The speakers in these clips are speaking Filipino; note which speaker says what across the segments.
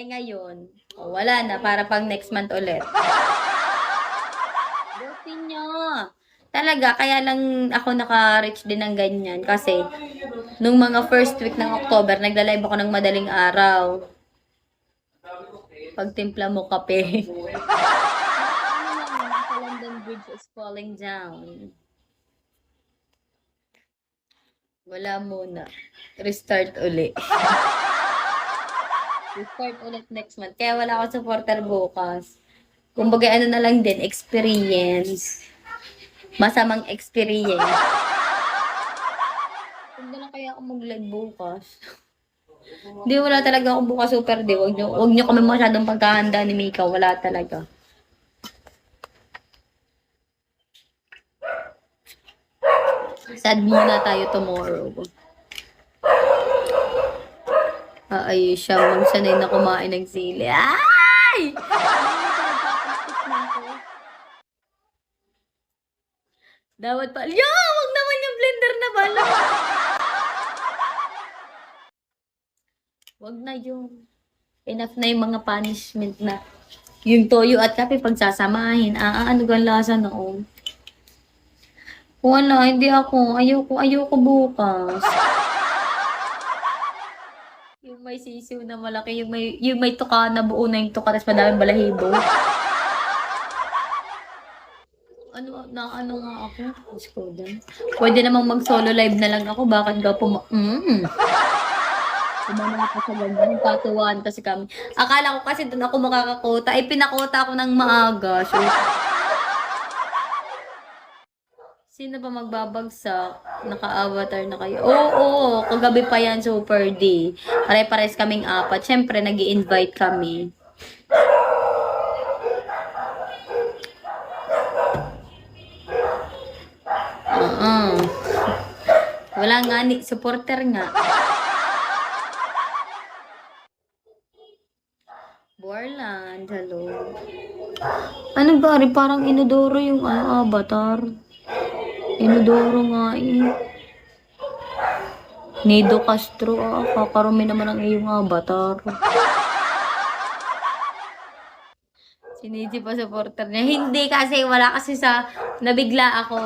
Speaker 1: Eh ngayon, wala na. Para pang next month ulit. Buti nyo. Talaga, kaya lang ako naka-reach din ng ganyan. Kasi, nung mga first week ng October, nagla-live ako ng madaling araw. Pagtimpla mo kape. Nasa London Bridge is falling down. Wala muna. Restart uli. Restart ulit next month. Kaya wala akong supporter bukas. Kumbaga ano na lang din, experience. Masamang experience. Huwag na lang kaya ako mag-live bukas. Hindi, wala talaga ako bukas super day. Huwag nyo kami masyadong pagkahanda ni Mika. Wala talaga. Sad muna tayo tomorrow. Ay, siya magsanay na kumain ng sili. Ay! Dapat pa. Wag naman yung blender na bala. Wag na yun. Enough na yung mga punishment na. Yung toyo at kape pagsasamahin. Ano gan lasa noon? Wala, hindi ako. Ayoko bukas. Yung may sisiw na malaki, yung may tuka na buo na yung tuka, tapos madaming balahibo. Ano nga ako? Diyos ko din. Pwede namang mag-solo live na lang ako. Bakit ka Kumama pa sa ganyan. Tatuwaan kasi kami. Akala ko kasi doon ako makakakota. Eh, pinakota ako ng maaga. So, sino ba magbabagsak? Naka-avatar na kayo. Oo, kagabi pa yan, super D. Pare-pares kaming apat. Siyempre, nag invite kami. Wala nga ni, supporter nga. Borland, hello. Ano ba, parang inodoro yung avatar. Inodoro nga eh. Nido Castro, kakarumi naman ang iyong avatar. Siniji pa supporter niya. Hindi kasi, wala kasi sa, nabigla ako.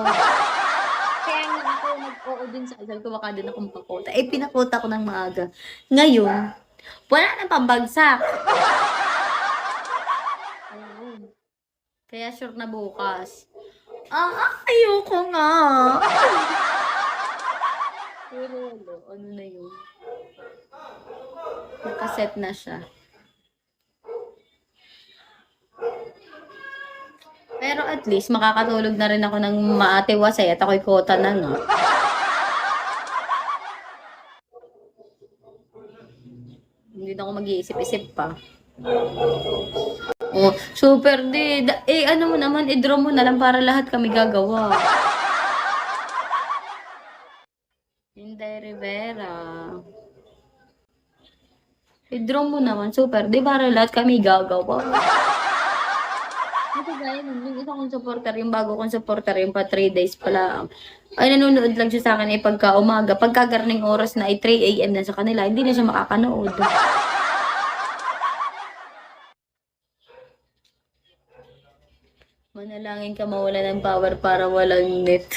Speaker 1: Kaya nga ako nag-oo din sa asal ko, baka din akong pakota. Eh, pinakota ko ng maaga. Ngayon, wala nang pambagsak. Kaya sure na bukas. Ayoko nga. Pero ano na yun? Nakaset na siya. Pero at least, makakatulog na rin ako ng maatiwasay at ako'y kota na nga. Hindi na ako mag-iisip-isip pa. Oh, super di. Ano mo naman, i-draw mo na lang para lahat kami gagawa. Inday Rivera. I-draw mo naman, super di, para lahat kami gagawa. Ito gaya nun, yung isa kong supporter, yung bago kong supporter, yung pa 3 days pala. Ay, nanonood lang siya sa akin pagka umaga. Pagka garning oras na ay 3 AM na sa kanila, hindi na siya makakanood. Manalangin ka mawala ng power para walang net.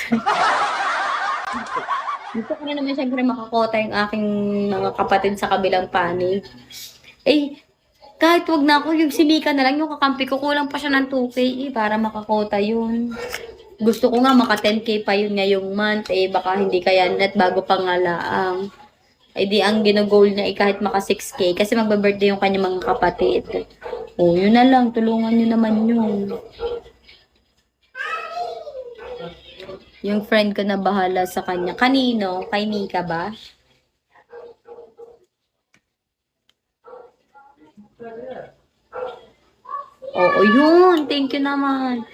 Speaker 1: Gusto ko na naman siyempre makakota yung aking mga kapatid sa kabilang panig. Eh, kahit wag na ako, yung si Mika na lang, yung kakampi ko, kulang pa siya ng 2K para makakota yun. Gusto ko nga maka 10K pa yun ngayong month, baka hindi kaya net bago pa nga laang. Di ang ginagol niya kahit maka 6K kasi magbe-birthday yung kanyang mga kapatid. Yun na lang, tulungan nyo naman yun. Yung friend ko na bahala sa kanya. Kanino? Kay Mika ba? Oo, yun. Thank you naman.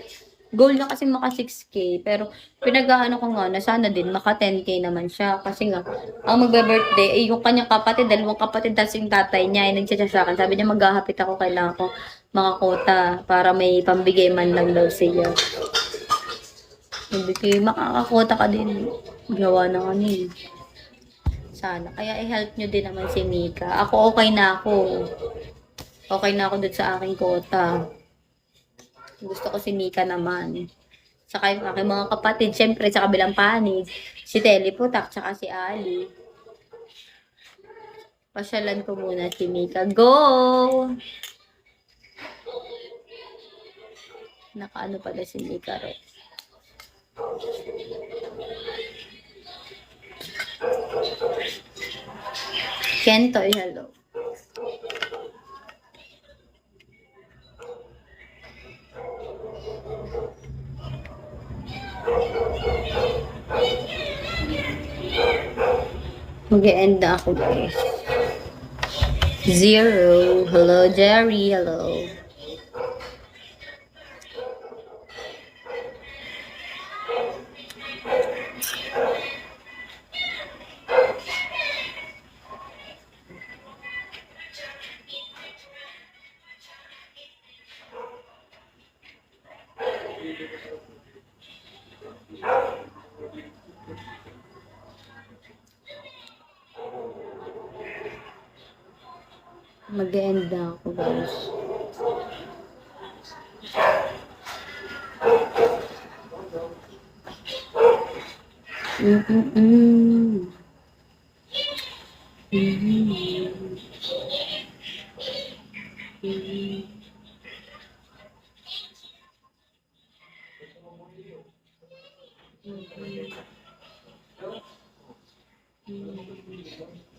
Speaker 1: Goal na kasi maka 6K. Pero pinag-aano ko nga na sana din maka 10K naman siya. Kasi nga, ang magbe-birthday, yung kanyang kapatid, 2 kapatid, tas yung tatay niya, nag-chat sa akin. Sabi niya, maghahapit ako, kailangan ko mga kota para may pambigay man lang daw siya. Hindi kayo makakakota ka din. Gawa na kami. Sana. Kaya i-help nyo din naman si Mika. Ako okay na ako. Okay na ako dun sa aking quota. Gusto ko si Mika naman. Tsaka yung aking mga kapatid, syempre sa kabilang panig, si Telepotak, tsaka si Ali. Pasyalan ko muna si Mika. Go! Nakaano pala si Mika ro. Kentoy, hello. Mag-e-end na ako, guys. 0. Hello, Jerry. Hello. Mag-e-end na ako, guys. Mm-mm-mm. Mm-mm. Mm-mm.